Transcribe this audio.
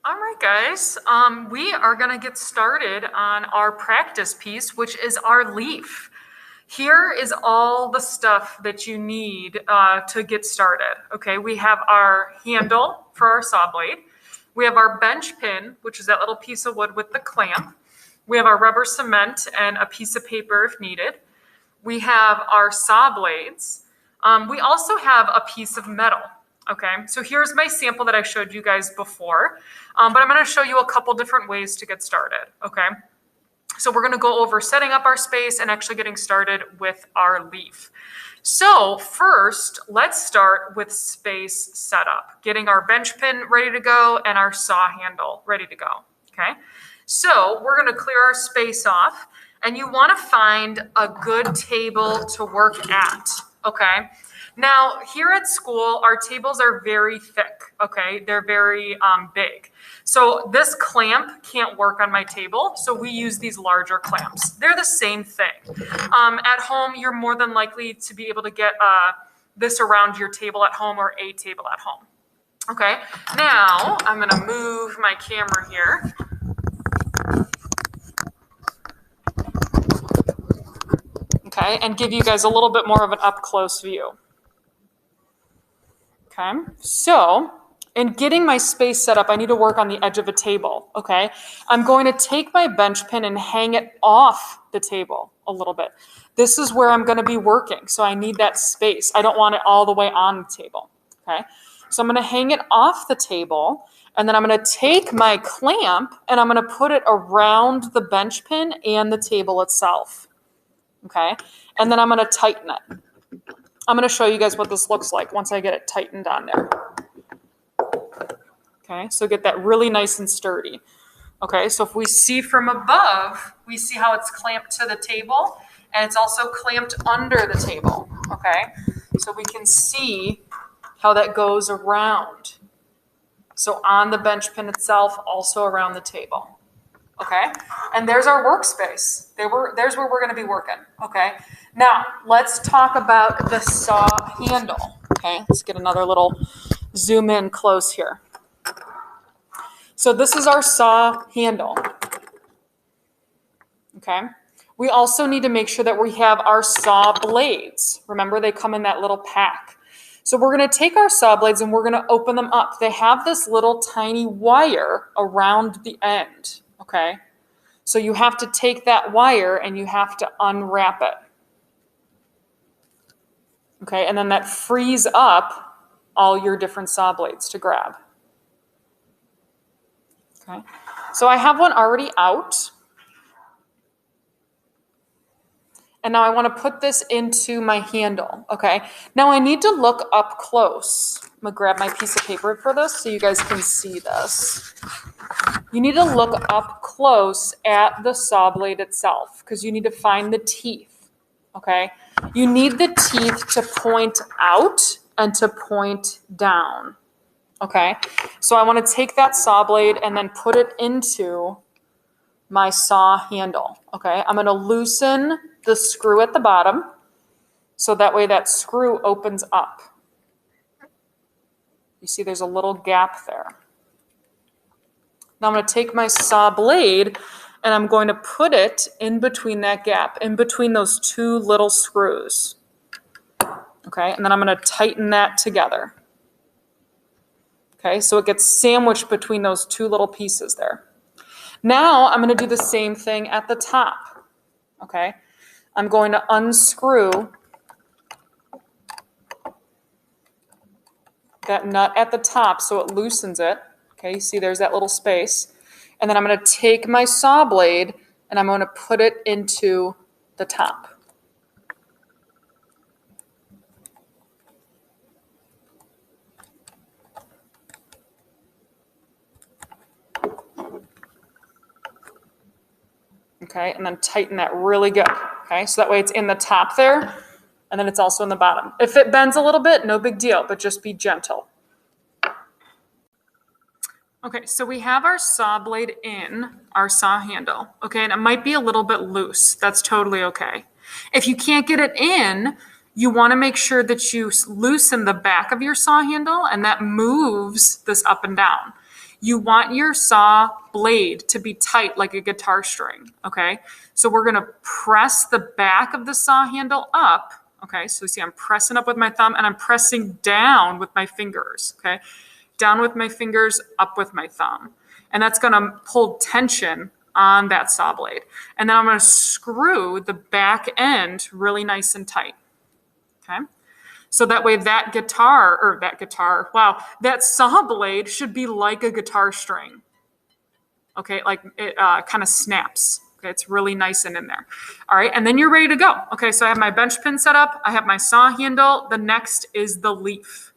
All right, guys, we are going to get started on our practice piece, which is our leaf. Here is all the stuff that you need to get started. Okay, we have our handle for our saw blade. We have our bench pin, which is that little piece of wood with the clamp. We have our rubber cement and a piece of paper if needed. We have our saw blades. We also have a piece of metal. Okay, so here's my sample that I showed you guys before, but I'm going to show you a couple different ways to get started. Okay, so we're going to go over setting up our space and actually getting started with our leaf. So first, let's start with space setup, getting our bench pin ready to go and our saw handle ready to go. Okay, so we're going to clear our space off, and you want to find a good table to work at. Okay. Now, here at school, our tables are very thick, okay? They're very big. So this clamp can't work on my table, so we use these larger clamps. They're the same thing. At home, you're more than likely to be able to get this around your table at home or a table at home. Okay, now I'm gonna move my camera here. Okay, and give you guys a little bit more of an up-close view. Okay, so in getting my space set up, I need to work on the edge of a table, okay? I'm going to take my bench pin and hang it off the table a little bit. This is where I'm going to be working, so I need that space. I don't want it all the way on the table, okay? So I'm going to hang it off the table, and then I'm going to take my clamp, and I'm going to put it around the bench pin and the table itself, okay? And then I'm going to tighten it. I'm going to show you guys what this looks like once I get it tightened on there. Okay, so get that really nice and sturdy. Okay, so if we see from above, we see how it's clamped to the table, and it's also clamped under the table. Okay, so we can see how that goes around. So on the bench pin itself, also around the table. Okay, and there's our workspace. There's where we're going to be working. Okay, now let's talk about the saw handle. Okay, let's get another little zoom in close here. So this is our saw handle. Okay, we also need to make sure that we have our saw blades. Remember, they come in that little pack. So we're going to take our saw blades and we're going to open them up. They have this little tiny wire around the end. Okay, so you have to take that wire and you have to unwrap it. Okay, and then that frees up all your different saw blades to grab. Okay, so I have one already out. And now I want to put this into my handle. Okay, now I need to look up close. I'm going to grab my piece of paper for this so you guys can see this. You need to look up close at the saw blade itself because you need to find the teeth, okay? You need the teeth to point out and to point down, okay? So I want to take that saw blade and then put it into my saw handle, okay? I'm going to loosen the screw at the bottom so that way that screw opens up. You see there's a little gap there. Now I'm going to take my saw blade and I'm going to put it in between that gap, in between those two little screws. Okay, and then I'm going to tighten that together. Okay, so it gets sandwiched between those two little pieces there. Now I'm going to do the same thing at the top. Okay, I'm going to unscrew that nut at the top so it loosens it. Okay, you see there's that little space. And then I'm going to take my saw blade and I'm going to put it into the top. Okay, and then tighten that really good. Okay, so that way it's in the top there, and then it's also in the bottom. If it bends a little bit, no big deal, but just be gentle. Okay, so we have our saw blade in our saw handle, okay, and it might be a little bit loose. That's totally okay. If you can't get it in, you want to make sure that you loosen the back of your saw handle, and that moves this up and down. You want your saw blade to be tight like a guitar string, okay? So we're gonna press the back of the saw handle up, okay? So see, I'm pressing up with my thumb and I'm pressing down with my fingers, okay? Down with my fingers, up with my thumb. And that's gonna pull tension on that saw blade. And then I'm gonna screw the back end really nice and tight, okay? So that way that saw blade should be like a guitar string. Okay, like it kind of snaps. Okay, it's really nice and in there. All right, and then you're ready to go. Okay, so I have my bench pin set up. I have my saw handle. The next is the leaf.